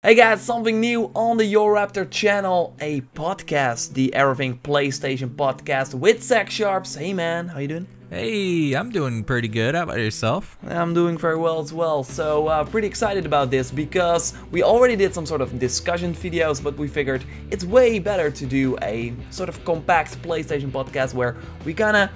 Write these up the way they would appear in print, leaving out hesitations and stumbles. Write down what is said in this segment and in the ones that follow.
Hey guys, something new on the JorRaptor channel, a podcast, the Everything PlayStation podcast with Zach Sharps. Hey man, how you doing? Hey, I'm doing pretty good. How about yourself? I'm doing very well as well, so pretty excited about this because we already did some sort of discussion videos, but we figured it's way better to do a sort of compact PlayStation podcast where we kinda,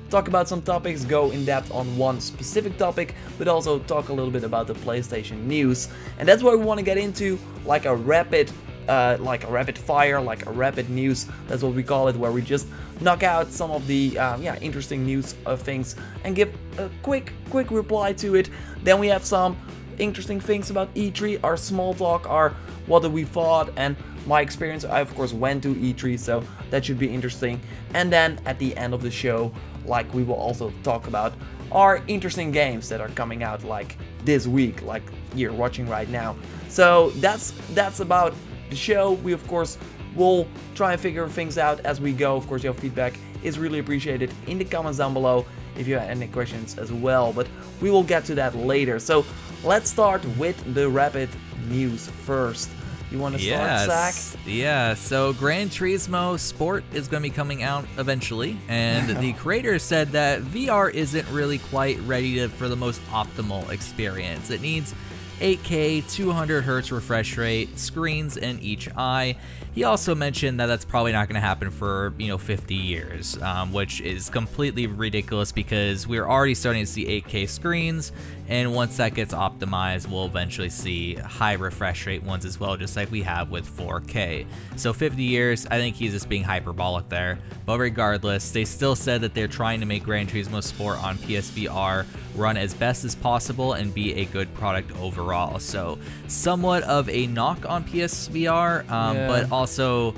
talk about some topics, go in depth on one specific topic, but also talk a little bit about the PlayStation news. And that's what we want to get into, like a rapid fire, like a rapid news. That's what we call it, where we just knock out some of the interesting news of things and give a quick reply to it. Then we have some interesting things about E3, our small talk, our what did we thought, and my experience. I of course went to E3, so that should be interesting. And then at the end of the show, like, we will also talk about our interesting games that are coming out like this week, like you're watching right now. So that's about the show. We of course will try and figure things out as we go. Of course, your feedback is really appreciated in the comments down below if you have any questions as well, but we will get to that later. So let's start with the rapid news first. You want to start, Zach? Yeah, so Gran Turismo Sport is going to be coming out eventually, and the creator said that VR isn't really quite ready for the most optimal experience. It needs 8K, 200Hz refresh rate, screens in each eye. He also mentioned that that's probably not going to happen for, 50 years, which is completely ridiculous because we're already starting to see 8K screens, and once that gets optimized, we'll eventually see high refresh rate ones as well, just like we have with 4K. So 50 years, I think he's just being hyperbolic there. But regardless, they still said that they're trying to make Gran Turismo Sport on PSVR run as best as possible and be a good product overall. So somewhat of a knock on PSVR, but also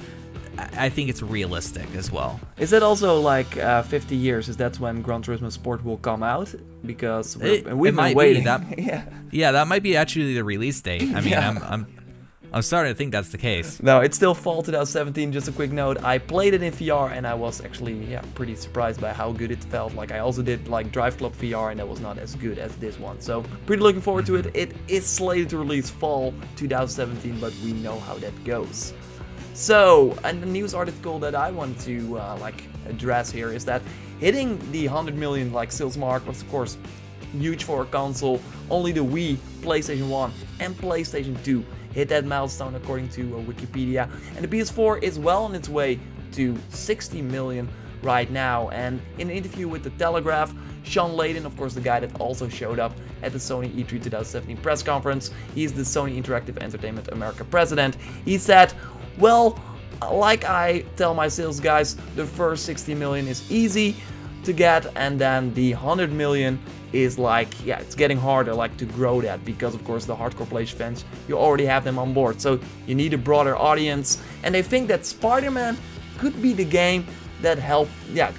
I think it's realistic as well. Is it also like 50 years? Is that when Gran Turismo Sport will come out? Because we've been waiting. Yeah, that might be actually the release date. I mean, I'm starting to think that's the case. No, it's still fall 2017. Just a quick note, I played it in VR and I was actually pretty surprised by how good it felt. Like, I also did like Drive Club VR and that was not as good as this one. So pretty looking forward to it. It is slated to release fall 2017, but we know how that goes. So, and the news article that I want to address here is that hitting the 100 million sales mark was of course huge for a console. Only the Wii, PlayStation 1 and PlayStation 2 hit that milestone according to Wikipedia, and the PS4 is well on its way to 60 million right now. And in an interview with The Telegraph, Sean Layden, of course the guy that also showed up at the Sony E3 2017 press conference, he's the Sony Interactive Entertainment America president, he said, well, like I tell my sales guys, the first 60 million is easy to get, and then the 100 million is it's getting harder to grow that, because of course the hardcore PlayStation fans, you already have them on board, so you need a broader audience. And they think that Spiderman could be the game that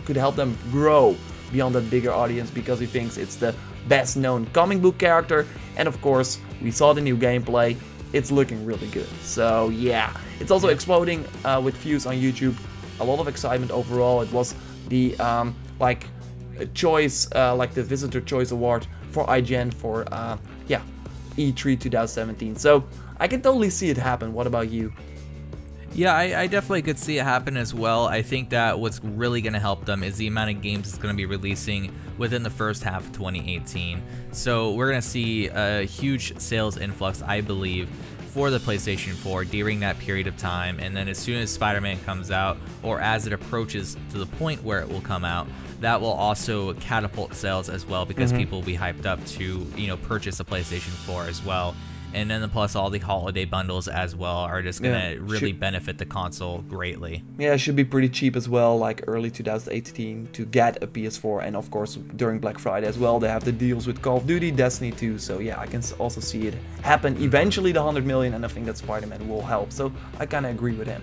could help them grow beyond that bigger audience, because he thinks it's the best known comic book character. And of course we saw the new gameplay, it's looking really good. So yeah, it's also exploding with views on YouTube, a lot of excitement overall. It was the choice, the Visitor Choice Award for IGN for E3 2017. So I can totally see it happen. What about you? Yeah, I definitely could see it happen as well. I think that what's really going to help them is the amount of games it's going to be releasing within the first half of 2018. So we're going to see a huge sales influx, I believe, for the PlayStation 4 during that period of time. And then as soon as Spider-Man comes out, or as it approaches to the point where it will come out, that will also catapult sales as well, because people will be hyped up to, purchase a PlayStation 4 as well. And then plus all the holiday bundles as well are just going to really benefit the console greatly. Yeah, it should be pretty cheap as well, like early 2018 to get a PS4. And of course during Black Friday as well, they have the deals with Call of Duty, Destiny 2. So yeah, I can also see it happen eventually, the 100 million, and I think that Spider-Man will help. So I kind of agree with him.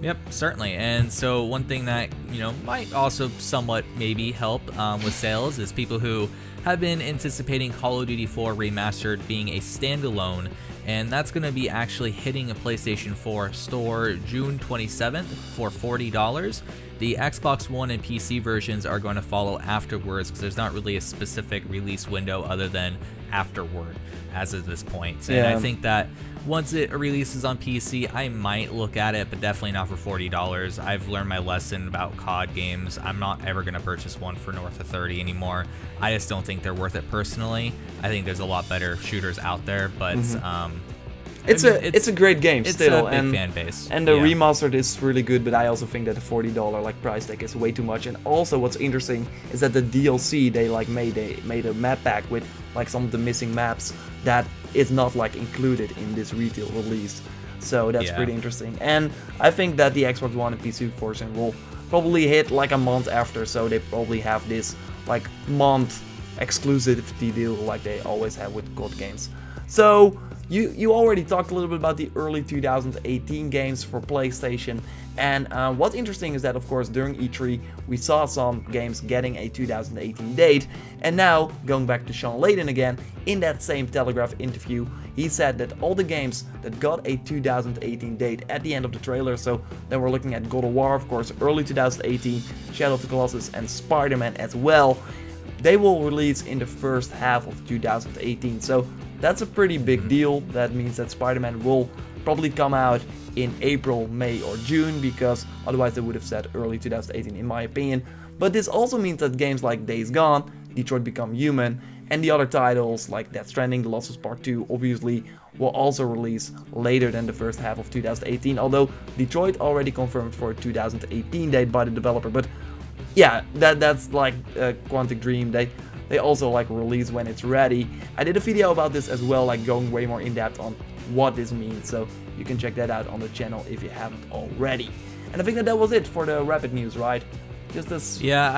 Yep, certainly. And so one thing that, might also somewhat maybe help with sales is people who have been anticipating Call of Duty 4 Remastered being a standalone, and that's going to be actually hitting a PlayStation 4 store June 27th for $40. The Xbox One and PC versions are going to follow afterwards, because there's not really a specific release window other than afterward as of this point. And I think that once it releases on PC, I might look at it, but definitely not for $40. I've learned my lesson about COD games. I'm not ever going to purchase one for north of 30 anymore. I just don't think they're worth it personally. I think there's a lot better shooters out there, but it's a great game still, a big fan base. And the remastered is really good, but I also think that the $40 like price tag is way too much. And also what's interesting is that the DLC they like made a map pack with like some of the missing maps that is not like included in this retail release. So that's pretty interesting. And I think that the Xbox One and PC version will probably hit like a month after, so they probably have this like month exclusivity deal like they always have with COD games. So you already talked a little bit about the early 2018 games for PlayStation, and what's interesting is that of course during E3 we saw some games getting a 2018 date, and now going back to Sean Layden again, in that same Telegraph interview he said that all the games that got a 2018 date at the end of the trailer, so then we're looking at God of War of course early 2018, Shadow of the Colossus and Spiderman as well, they will release in the first half of 2018. So that's a pretty big deal. That means that Spider-Man will probably come out in April, May or June, because otherwise they would have said early 2018 in my opinion. But this also means that games like Days Gone, Detroit Become Human, and the other titles like Death Stranding, The Last of Us Part 2 obviously will also release later than the first half of 2018, although Detroit already confirmed for a 2018 date by the developer. But yeah, that's like a Quantic Dream. They also like release when it's ready. I did a video about this as well, like going way more in depth on what this means, so you can check that out on the channel if you haven't already. And I think that was it for the rapid news, right? Just this. Yeah,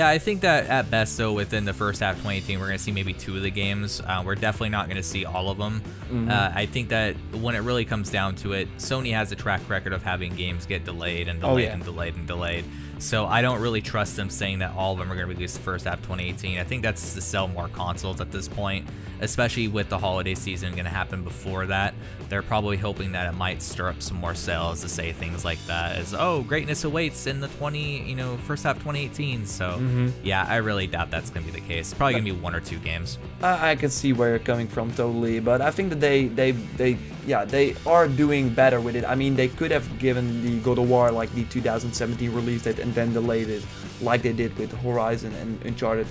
I think that at best, though, within the first half of 2018, we're going to see maybe 2 of the games. We're definitely not going to see all of them. I think that when it really comes down to it, Sony has a track record of having games get delayed and delayed and delayed and delayed. So I don't really trust them saying that all of them are going to release the first half of 2018. I think that's to sell more consoles at this point, especially with the holiday season going to happen before that. They're probably hoping that it might stir up some more sales to say things like that as, oh, greatness awaits in the first half of 2018 So yeah, I really doubt that's going to be the case. It's probably going to be 1 or 2 games. I can see where you're coming from totally, but I think that they are doing better with it. I mean, they could have given the God of War like the 2017 release date and then delayed it like they did with Horizon and Uncharted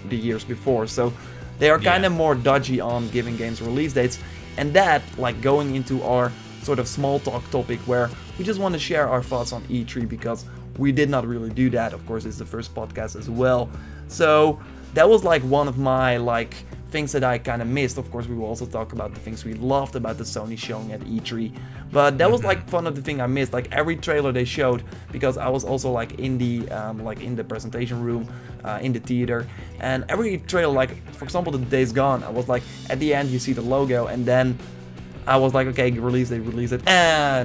the years before. So they are kind of more dodgy on giving games release dates, and that like going into our sort of small talk topic where we just want to share our thoughts on E3 because we did not really do that. Of course, it's the first podcast as well. So that was like one of my like things that I kind of missed. Of course, we will also talk about the things we loved about the Sony showing at E3. But that was like one of the things I missed. Like every trailer they showed, because I was also like in the presentation room, in the theater, and every trailer, like for example, the Days Gone, I was like at the end you see the logo, and then I was like, okay, release date,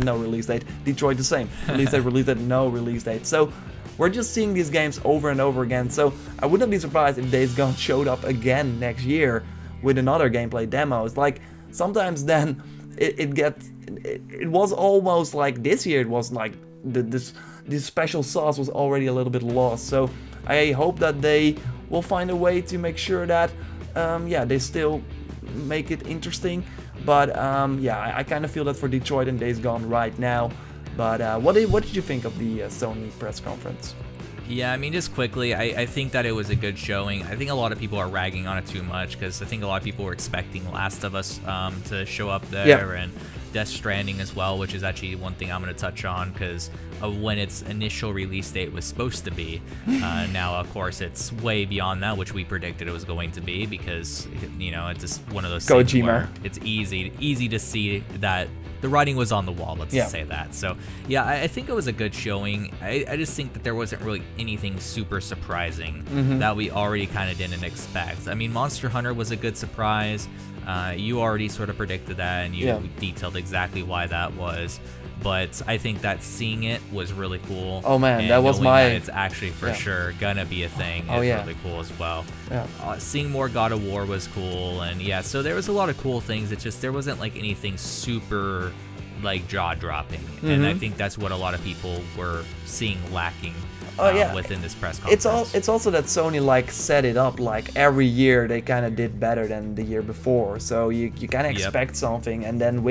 no release date. Detroit the same, release date, no release date. So we're just seeing these games over and over again. So I wouldn't be surprised if Days Gone showed up again next year with another gameplay demo. It's like sometimes then it was almost like this year it was like this special sauce was already a little bit lost. So I hope that they will find a way to make sure that they still make it interesting. But I kind of feel that for Detroit and Days Gone right now. But what did you think of the Sony press conference? Yeah, I mean, just quickly, I think that it was a good showing. I think a lot of people are ragging on it too much because I think a lot of people were expecting Last of Us to show up there and Death Stranding as well, which is actually one thing I'm going to touch on because of when its initial release date was supposed to be. Now, of course, it's way beyond that, which we predicted it was going to be because, it's just one of those things where it's easy to see that the writing was on the wall, let's just say that. So, yeah, I think it was a good showing. I just think that there wasn't really anything super surprising that we already kind of didn't expect. I mean, Monster Hunter was a good surprise. You already sort of predicted that, and you detailed exactly why that was. But I think that seeing it was really cool. Oh man, and that was it's actually for sure gonna be a thing. It's really cool as well. Seeing more God of War was cool, and so there was a lot of cool things. It's just there wasn't like anything super like jaw-dropping, and I think that's what a lot of people were seeing lacking within this press It's conference. it's also that Sony like set it up like every year they kind of did better than the year before, so you kind of expect something, and then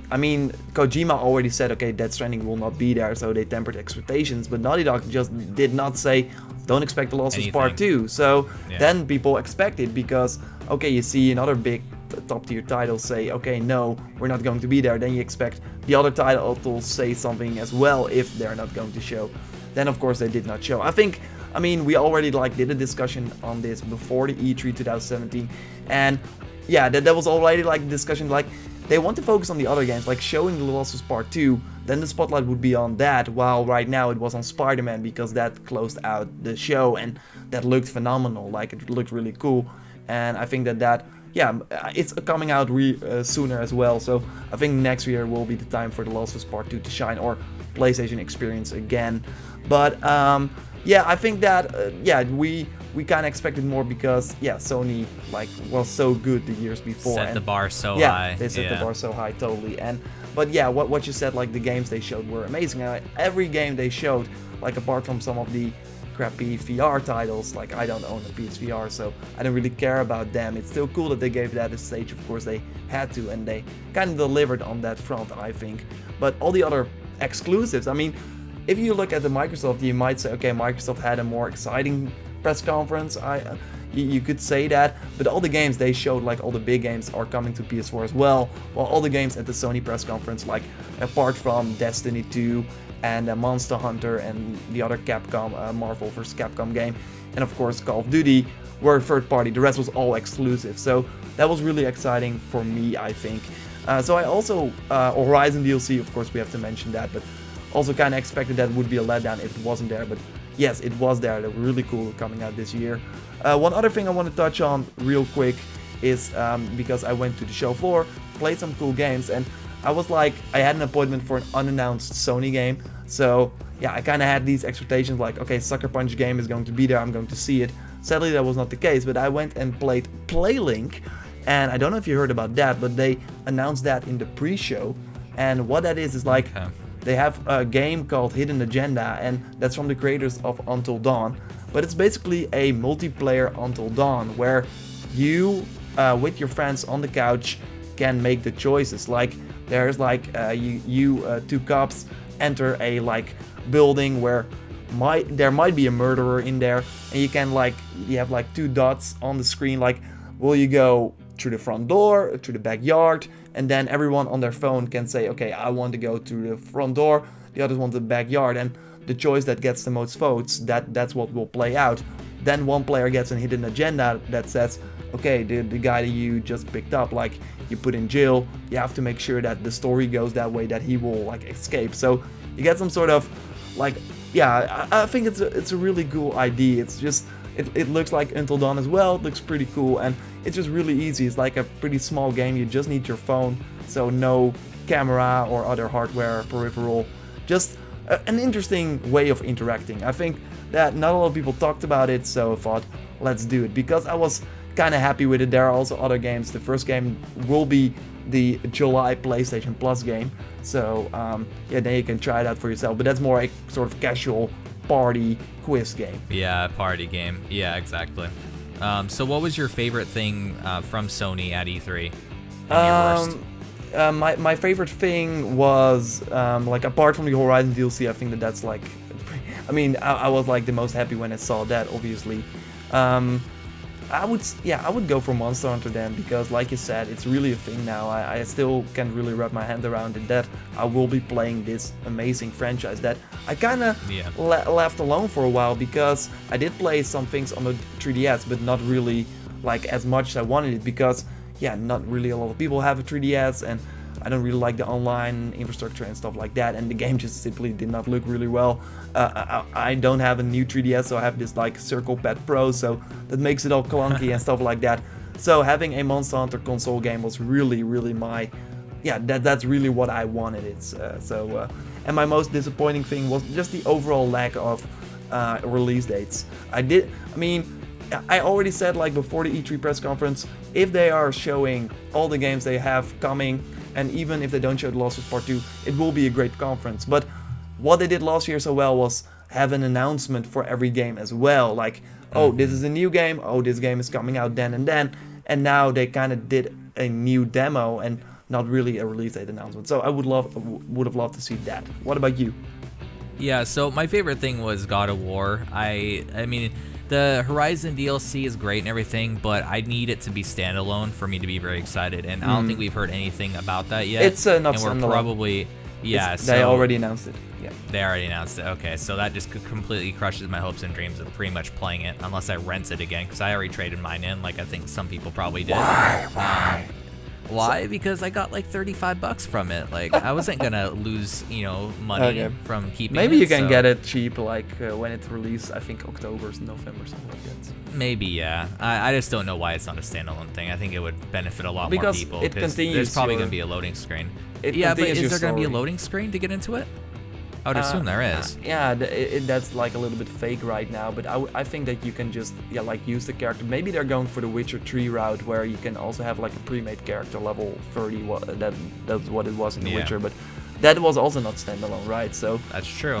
I mean, Kojima already said, okay, Death Stranding will not be there, so they tempered expectations, but Naughty Dog just did not say, don't expect The Last of Us Part 2, so then people expect it, because, okay, you see another big top tier title say, okay, no, we're not going to be there, then you expect the other title to say something as well if they're not going to show. Then of course they did not show. I mean, we already like did a discussion on this before the E3 2017, and yeah, that was already like a discussion, like they want to focus on the other games, like showing The Last of Us Part 2, then the spotlight would be on that, while right now it was on Spiderman, because that closed out the show, and that looked phenomenal, like it looked really cool, and I think that yeah, it's coming out sooner as well, so I think next year will be the time for The Last of Us Part 2 to shine, or PlayStation experience again. But yeah, I think that yeah, we kind of expected more, because yeah, Sony like was so good the years before. Set the bar so high. Yeah, they set the bar so high, totally. But yeah, what you said, like the games they showed were amazing. Every game they showed, like apart from some of the crappy VR titles, like I don't own a PSVR, so I don't really care about them. It's still cool that they gave that a stage, of course they had to, and they kind of delivered on that front, I think. But all the other exclusives, I mean, if you look at the Microsoft, you might say, okay, Microsoft had a more exciting press conference, you could say that, but all the games they showed, like all the big games, are coming to PS4 as well, while all the games at the Sony press conference, like apart from Destiny 2 and Monster Hunter and the other Capcom, Marvel vs. Capcom game, and of course Call of Duty, were third party, the rest was all exclusive, so that was really exciting for me, I think. So I also, Horizon DLC, of course we have to mention that, but also kind of expected that would be a letdown if it wasn't there, but yes, it was there. They were really cool coming out this year. One other thing I want to touch on real quick is because I went to the show floor, played some cool games, and I was like, I had an appointment for an unannounced Sony game, so yeah, I kind of had these expectations like, okay, Sucker Punch game is going to be there, I'm going to see it. Sadly, that was not the case, but I went and played Playlink, and I don't know if you heard about that, but they announced that in the pre-show, and what that is like, they have a game called Hidden Agenda, and that's from the creators of Until Dawn, but it's basically a multiplayer Until Dawn, where you, with your friends on the couch, can make the choices. Like, there's like, two cops enter a like building where there might be a murderer in there, and you can like, you have like two dots on the screen, like, will you go through the front door, through the backyard, and then everyone on their phone can say, okay, I want to go through the front door, the others want the backyard, and the choice that gets the most votes, that's what will play out. Then one player gets a hidden agenda that says, okay, the guy that you just picked up, like, you put in jail, you have to make sure that the story goes that way, that he will like escape. So you get some sort of like, yeah, I think it's a really cool idea. It's just, it looks like Until Dawn as well, it looks pretty cool, and it's just really easy. It's like a pretty small game, you just need your phone, so no camera or other hardware peripheral, just an interesting way of interacting. I think that not a lot of people talked about it, so I thought, let's do it, because I was kind of happy with it. There are also other games. The first game will be the July PlayStation Plus game, so yeah, then you can try it out for yourself, but that's more a sort of casual party quiz game. Yeah, party game. Yeah, exactly. So what was your favorite thing from Sony at E3? My favorite thing was like, apart from the Horizon DLC, I think that's like, I mean, I was like the most happy when I saw that, obviously. I would go for Monster Hunter then, because like you said, it's really a thing now. I still can't really wrap my hand around it, that I will be playing this amazing franchise that I kind of left alone for a while, because I did play some things on the 3DS, but not really like as much as I wanted it, because yeah, not really a lot of people have a 3DS, and I don't really like the online infrastructure and stuff like that, and the game just simply did not look really well. I don't have a new 3DS, so I have this like Circle Pad Pro, so that makes it all clunky and stuff like that. So having a Monster Hunter console game was really, really my, yeah, that's really what I wanted. It's and my most disappointing thing was just the overall lack of release dates. I mean, I already said, like, before the E3 press conference, if they are showing all the games they have coming, and even if they don't show The Last of Us Part 2, it will be a great conference. But what they did last year so well was have an announcement for every game as well. Like, oh, this is a new game. Oh, this game is coming out then and then. And now they kind of did a new demo and not really a release date announcement. So I would have loved to see that. What about you? Yeah, so my favorite thing was God of War. I mean, the Horizon DLC is great and everything, but I need it to be standalone for me to be very excited. And I don't think we've heard anything about that yet. It's not standalone. And we're probably, yeah. They already announced it. Yeah. They already announced it. Okay, so that just completely crushes my hopes and dreams of pretty much playing it, unless I rent it again, because I already traded mine in, like I think some people probably did. Why? Because I got like $35 from it. Like, I wasn't gonna lose, you know, money from keeping it. Maybe you can get it cheap, like when it's released. I think October, November, something like that. Maybe, yeah. I just don't know why it's not a standalone thing. I think it would benefit a lot more people. It continues. There's probably gonna be a loading screen. Yeah, but is there gonna be a loading screen to get into it? I would assume there is. Yeah, that's like a little bit fake right now, but I think that you can just like use the character. Maybe they're going for the Witcher 3 route, where you can also have like a pre-made character level 30. That's what it was in The Witcher, but that was also not standalone, right? So that's true.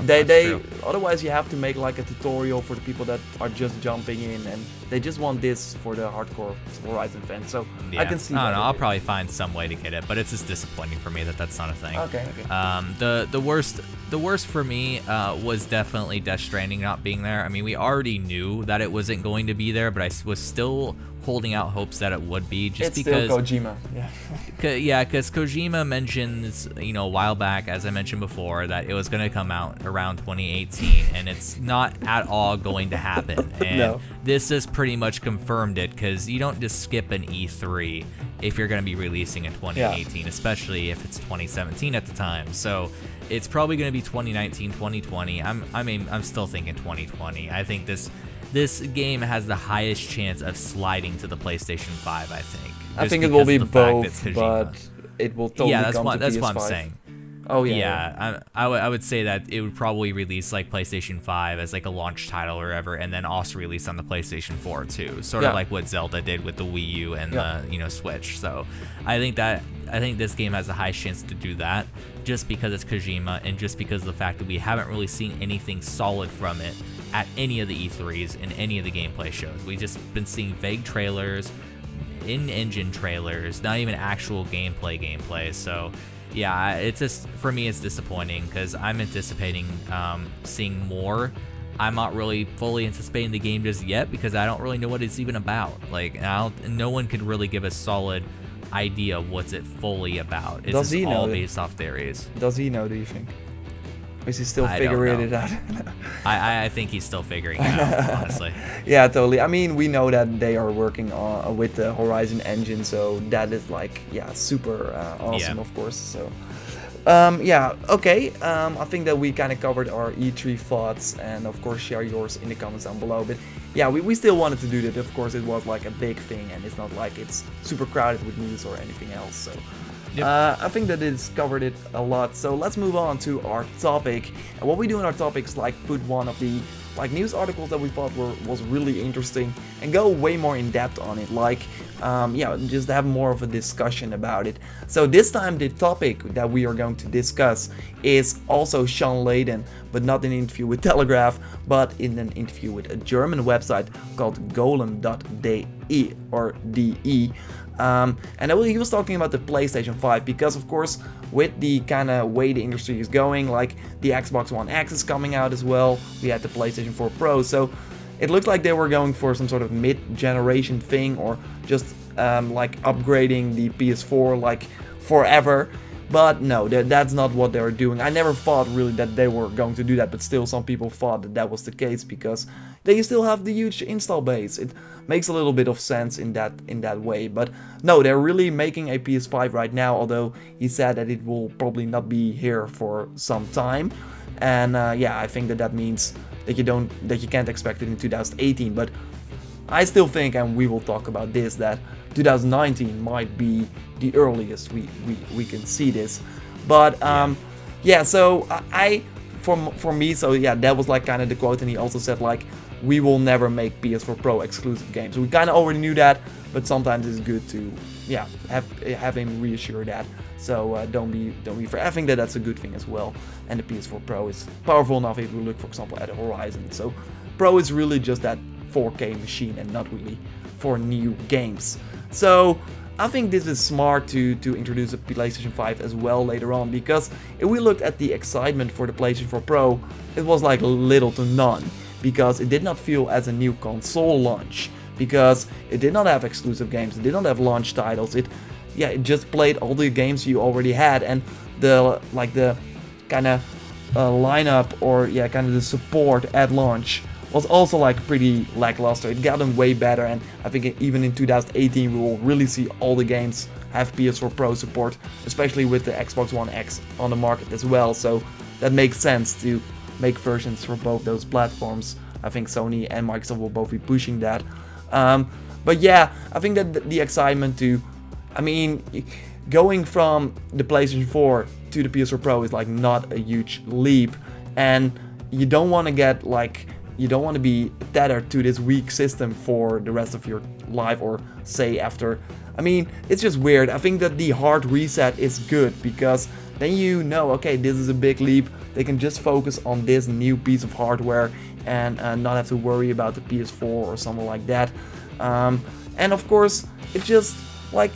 Otherwise you have to make like a tutorial for the people that are just jumping in, and they just want this for the hardcore Horizon fans. So I can see. I don't know. I'll probably find some way to get it, but it's just disappointing for me that that's not a thing. Okay. The worst for me was definitely Death Stranding not being there. I mean, we already knew that it wasn't going to be there, but I was still holding out hopes that it would be, just because still Kojima. Yeah, because Kojima mentions, you know, a while back, as I mentioned before, that it was going to come out around 2018, and it's not at all going to happen. And this has pretty much confirmed it, because you don't just skip an E3 if you're going to be releasing in 2018, especially if it's 2017 at the time. So it's probably going to be 2019, 2020. I'm still thinking 2020. I think this game has the highest chance of sliding to to the PlayStation 5, I think. I think it will be both, but it will totally come to PS5. That's what I'm saying. Oh yeah. I would say that it would probably release like PlayStation 5 as like a launch title or whatever, and then also release on the PlayStation 4 too, sort of like what Zelda did with the Wii U and the Switch. So I think this game has a high chance to do that, just because it's Kojima and just because of the fact that we haven't really seen anything solid from it at any of the E3s and any of the gameplay shows. We've just been seeing vague trailers, in-engine trailers, not even actual gameplay. So yeah, it's just, for me, it's disappointing, because I'm anticipating seeing more. I'm not really fully anticipating the game just yet, because I don't really know what it's even about. Like, no one could really give a solid idea of what's it fully about. It's just all based off theories. Does he know, do you think? Or is he still figuring it out? I think he's still figuring it out, honestly. Yeah, totally. I mean, we know that they are working on with the Horizon engine, so that is like, super awesome, of course. So okay. I think that we kind of covered our E3 thoughts, and of course share yours in the comments down below. But yeah, we still wanted to do that. Of course, it was like a big thing, and it's not like it's super crowded with news or anything else. So I think that it's covered it a lot. So let's move on to our topic. And what we do in our topic is like put one of the news articles that we thought was really interesting and go way more in depth on it, like just have more of a discussion about it. So this time the topic that we are going to discuss is also Sean Layden, but not in an interview with Telegraph, but in an interview with a German website called golem.de or de. And he was talking about the PlayStation 5, because of course with the kind of way the industry is going, like the Xbox One X is coming out as well, we had the PlayStation 4 Pro, so it looked like they were going for some sort of mid-generation thing, or just like upgrading the PS4 like forever. But no, that's not what they were doing. I never thought really that they were going to do that, but still some people thought that was the case, because they still have the huge install base. It makes a little bit of sense in that way. But no, they're really making a PS5 right now, although he said that it will probably not be here for some time. And I think that means that you can't expect it in 2018. But I still think, and we will talk about this, that 2019 might be the earliest we can see this. But so for me, so that was like kind of the quote, and he also said like, we will never make PS4 Pro exclusive games. We kind of already knew that, but sometimes it's good to, yeah, have him reassure that. So don't be afraid. I think that that's a good thing as well. And the PS4 Pro is powerful enough if you look, for example, at Horizon. So Pro is really just that 4K machine and not really for new games. So I think this is smart to introduce a PlayStation 5 as well later on, because if we looked at the excitement for the PlayStation 4 Pro, it was like little to none, because it did not feel as a new console launch, because it did not have exclusive games, it did not have launch titles, it just played all the games you already had, and the kind of lineup, or kind of the support at launch was also like pretty lackluster. It got them way better, and I think even in 2018 we will really see all the games have PS4 Pro support, especially with the Xbox One X on the market as well. So that makes sense to make versions for both those platforms. I think Sony and Microsoft will both be pushing that. But yeah, I think that the excitement to, I mean, going from the PlayStation 4 to the PS4 Pro is like not a huge leap, and you don't want to get like, you don't want to be tethered to this weak system for the rest of your life, or say after. I mean, it's just weird. I think that the hard reset is good, because then you know, okay, this is a big leap. They can just focus on this new piece of hardware and not have to worry about the PS4 or something like that. And of course, it's just like,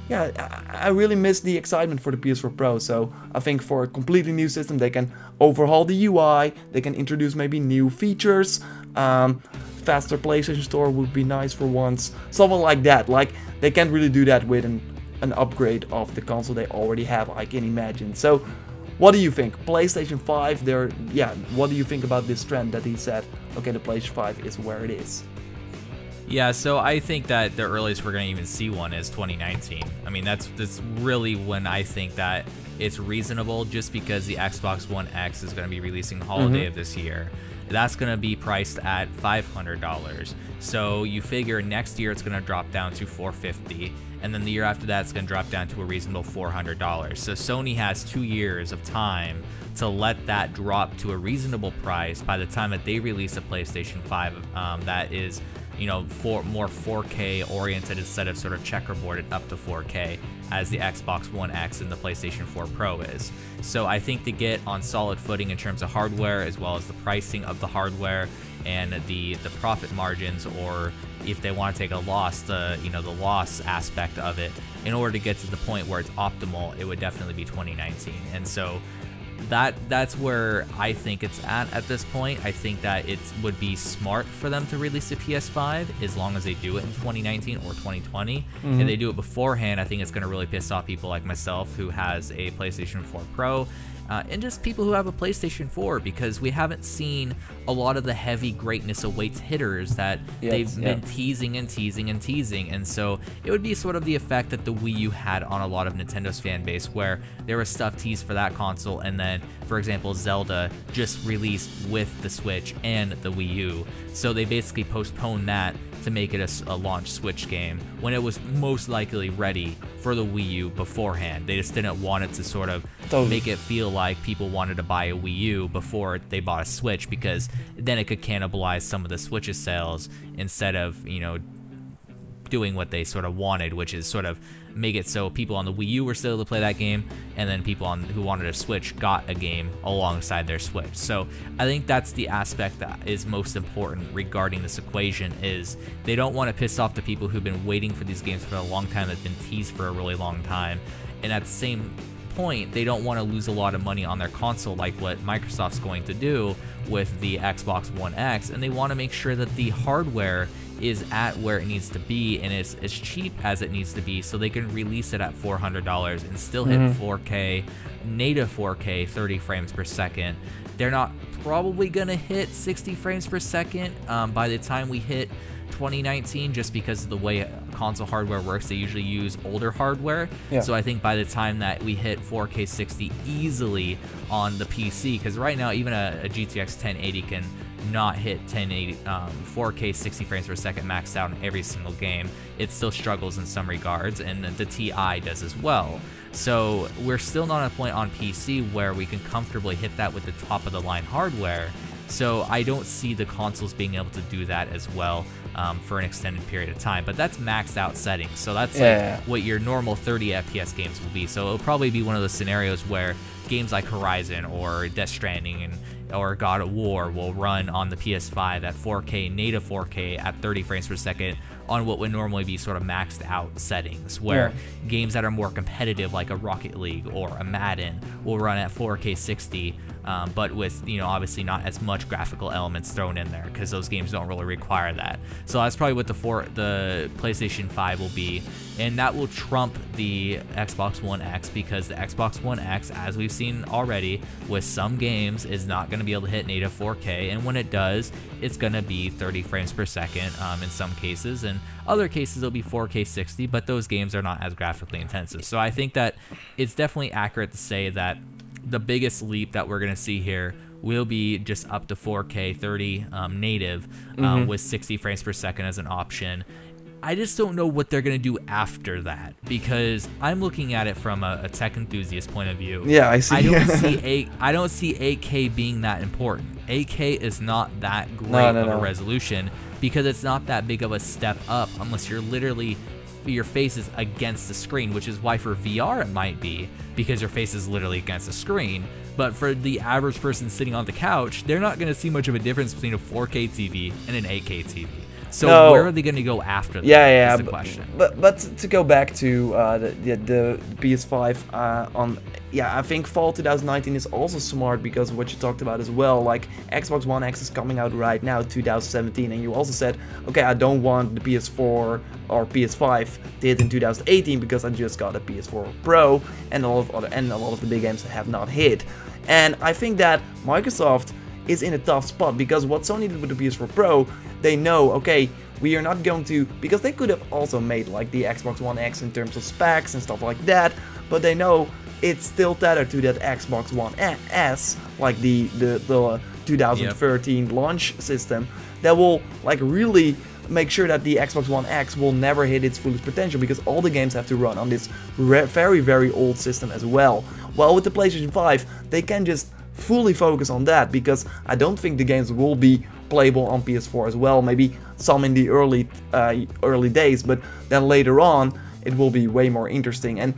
yeah, I really miss the excitement for the PS4 Pro. So I think for a completely new system, they can overhaul the UI, they can introduce maybe new features, faster PlayStation Store would be nice for once, something like that. Like, they can't really do that with an upgrade of the console they already have, I can imagine. So what do you think? PlayStation 5, what do you think about this trend that he said, okay, the PlayStation 5 is where it is? Yeah, so I think that the earliest we're going to even see one is 2019. I mean, that's really when I think that it's reasonable, just because the Xbox One X is going to be releasing the holiday of this year. That's going to be priced at $500. So you figure next year it's going to drop down to $450, and then the year after that it's going to drop down to a reasonable $400. So Sony has 2 years of time to let that drop to a reasonable price by the time that they release a PlayStation 5 that is, you know, more 4K oriented instead of sort of checkerboarded up to 4K as the Xbox One X and the PlayStation 4 Pro is. So I think to get on solid footing in terms of hardware, as well as the pricing of the hardware and the profit margins, or if they want to take a loss, the loss aspect of it, in order to get to the point where it's optimal, it would definitely be 2019. And so that's where I think it's at this point. I think that it would be smart for them to release a PS5 as long as they do it in 2019 or 2020. If they do it beforehand, I think it's going to really piss off people like myself who has a PlayStation 4 Pro, and just people who have a PlayStation 4, because we haven't seen a lot of the heavy greatness awaits hitters that they've been teasing and teasing and teasing. And so it would be sort of the effect that the Wii U had on a lot of Nintendo's fan base, where there was stuff teased for that console, and then, for example, Zelda just released with the Switch and the Wii U. So they basically postponed that to make it a launch Switch game when it was most likely ready for the Wii U beforehand. They just didn't want it to sort of make it feel like people wanted to buy a Wii U before they bought a Switch, because then it could cannibalize some of the Switch's sales instead of, you know, doing what they sort of wanted, which is sort of make it so people on the Wii U were still able to play that game, and then people who wanted a Switch got a game alongside their Switch. So I think that's the aspect that is most important regarding this equation, is they don't want to piss off the people who've been waiting for these games for a long time, that's been teased for a really long time, and at the same point, they don't want to lose a lot of money on their console like what Microsoft's going to do with the Xbox One X, and they want to make sure that the hardware is at where it needs to be and is as cheap as it needs to be, so they can release it at $400 and still hit 4K, native 4K, 30 frames per second. They're not probably going to hit 60 frames per second by the time we hit 2019, just because of the way console hardware works. They usually use older hardware, so I think by the time that we hit 4K 60 easily on the PC, because right now even a GTX 1080 can not hit 4K 60 frames per second maxed out in every single game. It still struggles in some regards, and the TI does as well. So we're still not at a point on PC where we can comfortably hit that with the top of the line hardware. So I don't see the consoles being able to do that as well for an extended period of time. But that's maxed out settings, so that's like what your normal 30 FPS games will be. So it'll probably be one of those scenarios where games like Horizon or Death Stranding or God of War will run on the PS5 at 4K, native 4K at 30 frames per second on what would normally be sort of maxed out settings, where games that are more competitive like a Rocket League or a Madden will run at 4K 60, but with, you know, obviously not as much graphical elements thrown in there because those games don't really require that. So that's probably what the PlayStation 5 will be, and that will trump the Xbox One X, because the Xbox One X, as we've seen already with some games, is not going to be able to hit native 4K, and when it does, it's going to be 30 frames per second in some cases, and other cases it'll be 4K 60, but those games are not as graphically intensive. So I think that it's definitely accurate to say that the biggest leap that we're going to see here will be just up to 4K 30 native with 60 frames per second as an option. I just don't know what they're going to do after that, because I'm looking at it from a tech enthusiast point of view. Yeah, I see. I don't see 8K being that important. 8K is not that great of a resolution, because it's not that big of a step up unless you're literally, your face is against the screen, which is why for VR it might be, because your face is literally against the screen. But for the average person sitting on the couch, they're not going to see much of a difference between a 4K TV and an 8K TV. So where are they going to go after that? Yeah, is the question. But to go back to the PS5, I think fall 2019 is also smart because of what you talked about as well. Like Xbox One X is coming out right now, 2017, and you also said, okay, I don't want the PS4 or PS5 to hit in 2018 because I just got a PS4 Pro, and a lot of the big games have not hit. And I think that Microsoft is in a tough spot, because what Sony did with the PS4 Pro, they know, okay, we are not going to, because they could have also made like the Xbox One X in terms of specs and stuff like that, but they know it's still tethered to that Xbox One S, like the 2013 launch system, that will like really make sure that the Xbox One X will never hit its fullest potential, because all the games have to run on this very, very old system as well. While with the PlayStation 5, they can just fully focus on that, because I don't think the games will be playable on PS4 as well. Maybe some in the early days, but then later on it will be way more interesting, and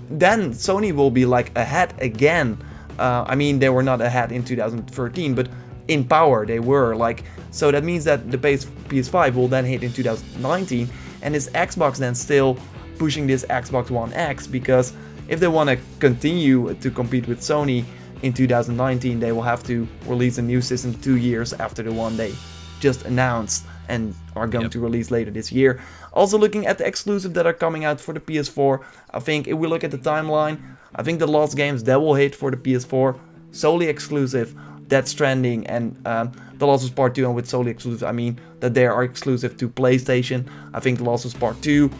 then Sony will be like ahead again. I mean, they were not ahead in 2013, but in power they were like, so that means that the PS5 will then hit in 2019, and is Xbox then still pushing this Xbox One X? Because if they want to continue to compete with Sony in 2019, they will have to release a new system 2 years after the one they just announced and are going to release later this year. Also looking at the exclusives that are coming out for the PS4, I think if we look at the timeline, I think the last games that will hit for the PS4, solely exclusive, Death Stranding and The Last of Us Part 2, and with solely exclusive I mean that they are exclusive to PlayStation. I think The Last of Us Part 2,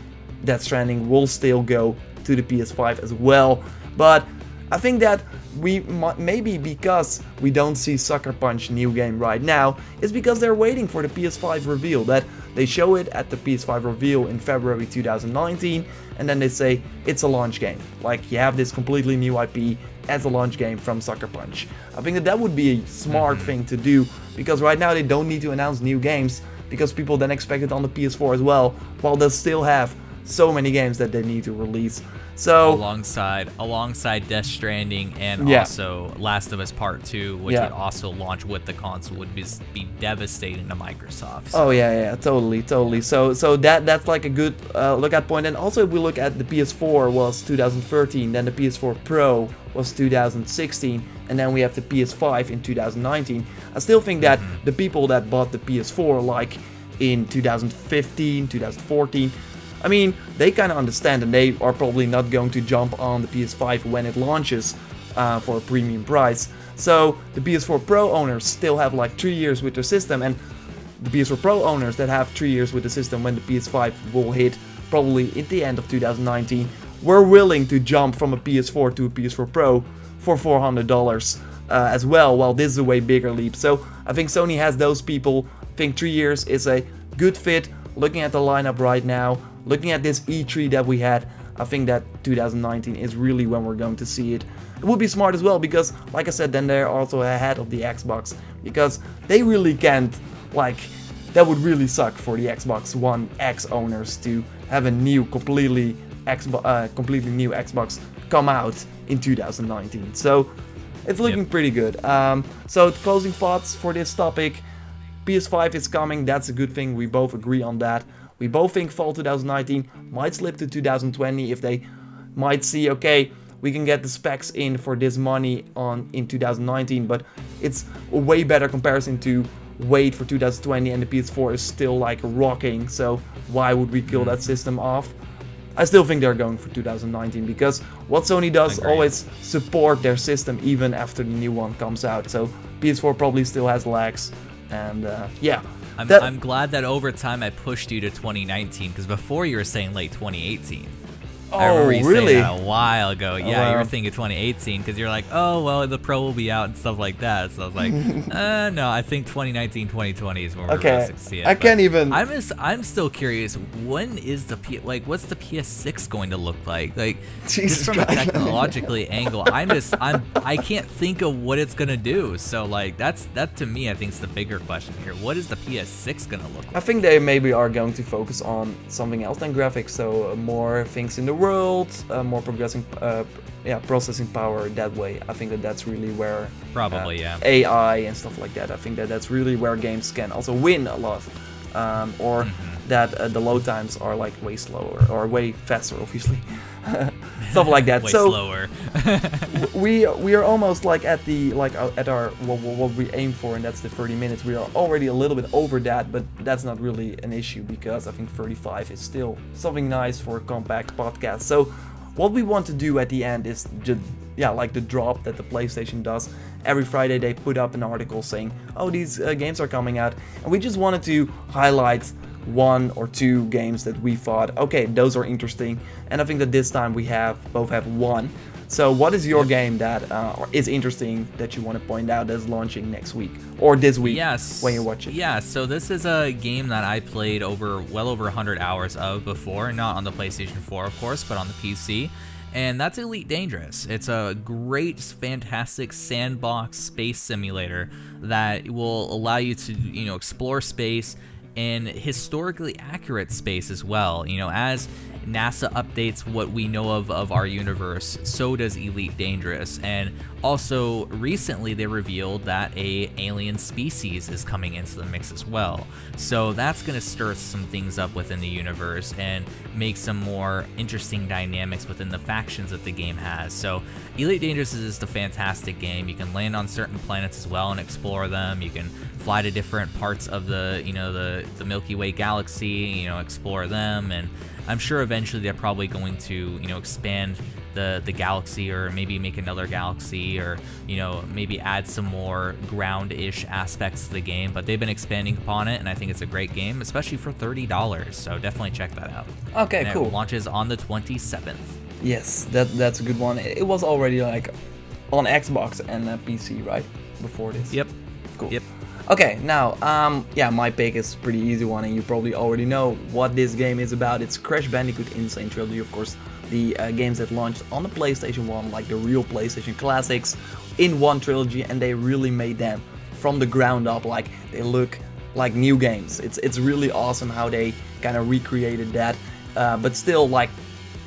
Death Stranding will still go to the PS5 as well, but I think that we maybe because we don't see Sucker Punch new game right now, is because they're waiting for the PS5 reveal, that they show it at the PS5 reveal in February 2019, and then they say it's a launch game. Like, you have this completely new IP as a launch game from Sucker Punch. I think that would be a smart thing to do, because right now they don't need to announce new games, because people then expect it on the PS4 as well, while they still have so many games that they need to release. So alongside Death Stranding and also Last of Us Part 2, which would also launch with the console, would be devastating to Microsoft. So. Oh yeah, totally. So that's like a good lookout point. And also if we look at the PS4 was 2013, then the PS4 Pro was 2016, and then we have the PS5 in 2019. I still think that the people that bought the PS4 like in 2015, 2014, I mean, they kind of understand, and they are probably not going to jump on the PS5 when it launches for a premium price. So the PS4 Pro owners still have like 3 years with their system, and the PS4 Pro owners that have 3 years with the system when the PS5 will hit probably at the end of 2019 were willing to jump from a PS4 to a PS4 Pro for $400 as well, while this is a way bigger leap. So I think Sony has those people. I think 3 years is a good fit. Looking at the lineup right now, looking at this E3 that we had, I think that 2019 is really when we're going to see it. It would be smart as well, because like I said, then they're also ahead of the Xbox because they really can't, like, that would really suck for the Xbox One X owners to have a new, completely new Xbox come out in 2019. So it's looking pretty good. So closing thoughts for this topic. PS5 is coming, that's a good thing, we both agree on that. We both think fall 2019 might slip to 2020 if they might see, okay, we can get the specs in for this money in 2019, but it's a way better comparison to wait for 2020 and the PS4 is still like rocking, so why would we kill that system off? I still think they're going for 2019 because what Sony does always support their system even after the new one comes out, so PS4 probably still has lags, and yeah. I'm glad that over time I pushed you to 2019, because before you were saying late 2018. I remember you saying that a while ago. Yeah, you were thinking 2018 because you're like, oh, well, the Pro will be out and stuff like that. So I was like, no, I think 2019, 2020 is when we're realistic to see it. I can't even. I'm still curious. When is what's the PS6 going to look like? Like, just from a technologically angle, I can't think of what it's gonna do. So like, that to me, I think is the bigger question here. What is the PS6 gonna look like? I think they maybe are going to focus on something else than graphics. So more things in the world, more processing power that way. I think that's really where AI and stuff like that. I think that's really where games can also win a lot, or that the load times are like way slower or way faster, obviously. Stuff like that. Way so slower. we are almost like at our what we aim for, and that's the 30 minutes. We are already a little bit over that, but that's not really an issue because I think 35 is still something nice for a compact podcast. So what we want to do at the end is just like the drop that the PlayStation does. Every Friday they put up an article saying, oh, these games are coming out, and we just wanted to highlight one or two games that we thought, okay, those are interesting, and I think that this time we both have one. So what is your game that is interesting that you want to point out that's launching next week or this week when you watch it? Yeah, so this is a game that I played well over 100 hours of before, not on the PlayStation 4 of course, but on the PC. And that's Elite Dangerous. It's a great, fantastic sandbox space simulator that will allow you to, explore space in historically accurate space as well. As NASA updates what we know of our universe, so does Elite Dangerous. And also recently they revealed that a alien species is coming into the mix as well. So that's going to stir some things up within the universe and make some more interesting dynamics within the factions that the game has. So Elite Dangerous is just a fantastic game. You can land on certain planets as well and explore them. You can fly to different parts of the Milky Way galaxy, explore them, and I'm sure eventually they're probably going to, expand the galaxy, or maybe make another galaxy, or, maybe add some more ground-ish aspects to the game. But they've been expanding upon it, and I think it's a great game, especially for $30. So definitely check that out. Okay, and cool. It launches on the 27th. Yes, that's a good one. It was already like on Xbox and PC, right? Before this. Yep. Cool. Yep. Okay, now, my pick is a pretty easy one, and you probably already know what this game is about. It's Crash Bandicoot Insane Trilogy, of course, the games that launched on the PlayStation 1, like the real PlayStation classics, in one trilogy, and they really made them from the ground up. Like, they look like new games. It's really awesome how they kind of recreated that, but still, like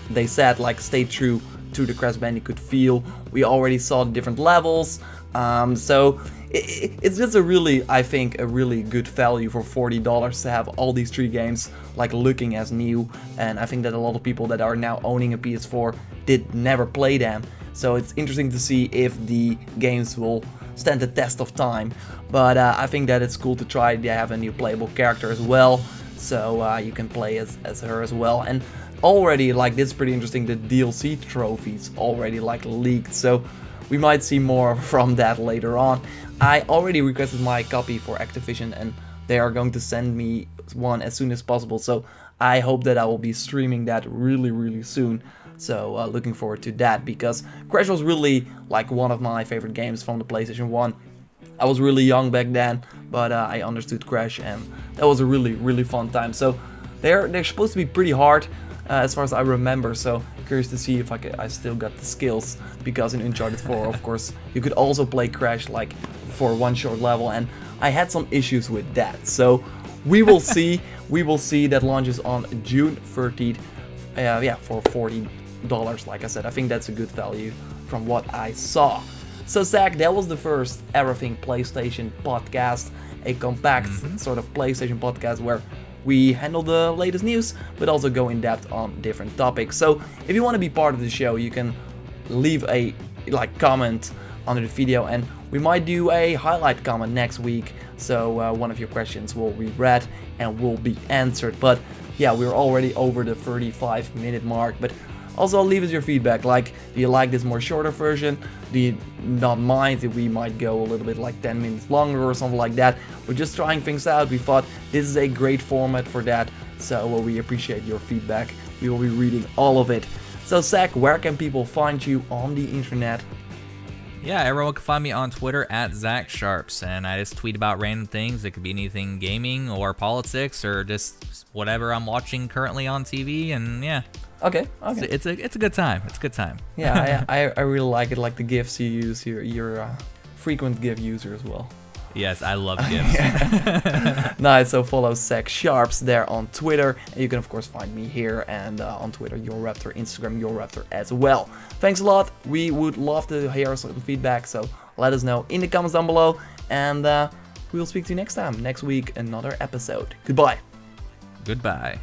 they said, like, stay true to the Crash Bandicoot feel. We already saw the different levels, so it's just I think a really good value for $40 to have all these three games like looking as new, and I think that a lot of people that are now owning a PS4 did never play them, so it's interesting to see if the games will stand the test of time. But I think that it's cool to try. They have a new playable character as well, so you can play as her as well, and already, like, this is pretty interesting, the DLC trophies already like leaked, so we might see more from that later on. I already requested my copy for Activision, and they are going to send me one as soon as possible, so I hope that I will be streaming that really soon. So looking forward to that, because Crash was really like one of my favorite games from the PlayStation 1. I was really young back then, but I understood Crash, and that was a really fun time. So they're supposed to be pretty hard, as far as I remember, so curious to see if I still got the skills, because in Uncharted 4, of course, you could also play Crash like for one short level, and I had some issues with that. So we will see. We will see. That launches on June 13th. Yeah, for $40. Like I said, I think that's a good value from what I saw. So Zach, that was the first Everything PlayStation podcast, a compact sort of PlayStation podcast where we handle the latest news, but also go in depth on different topics. So if you want to be part of the show, you can leave a comment under the video, and we might do a highlight comment next week. So one of your questions will be read and will be answered. But yeah, we're already over the 35-minute mark. But also leave us your feedback. Like, do you like this more shorter version? Do you not mind if we might go a little bit like 10 minutes longer or something like that? We're just trying things out. We thought this is a great format for that. So we appreciate your feedback. We will be reading all of it. So Zach, where can people find you on the internet? Yeah, everyone can find me on Twitter at Zach Sharps, and I just tweet about random things. It could be anything gaming or politics or just whatever I'm watching currently on TV, and yeah. Okay. It's a good time. It's a good time. Yeah, I really like it, like the GIFs you use. You're a frequent GIF user as well. Yes, I love GIFs. Nice, so follow Zach Sharps there on Twitter. And you can of course find me here and on Twitter, JorRaptor, Instagram, JorRaptor as well. Thanks a lot. We would love to hear some feedback, so let us know in the comments down below. And we will speak to you next time. Next week, another episode. Goodbye. Goodbye.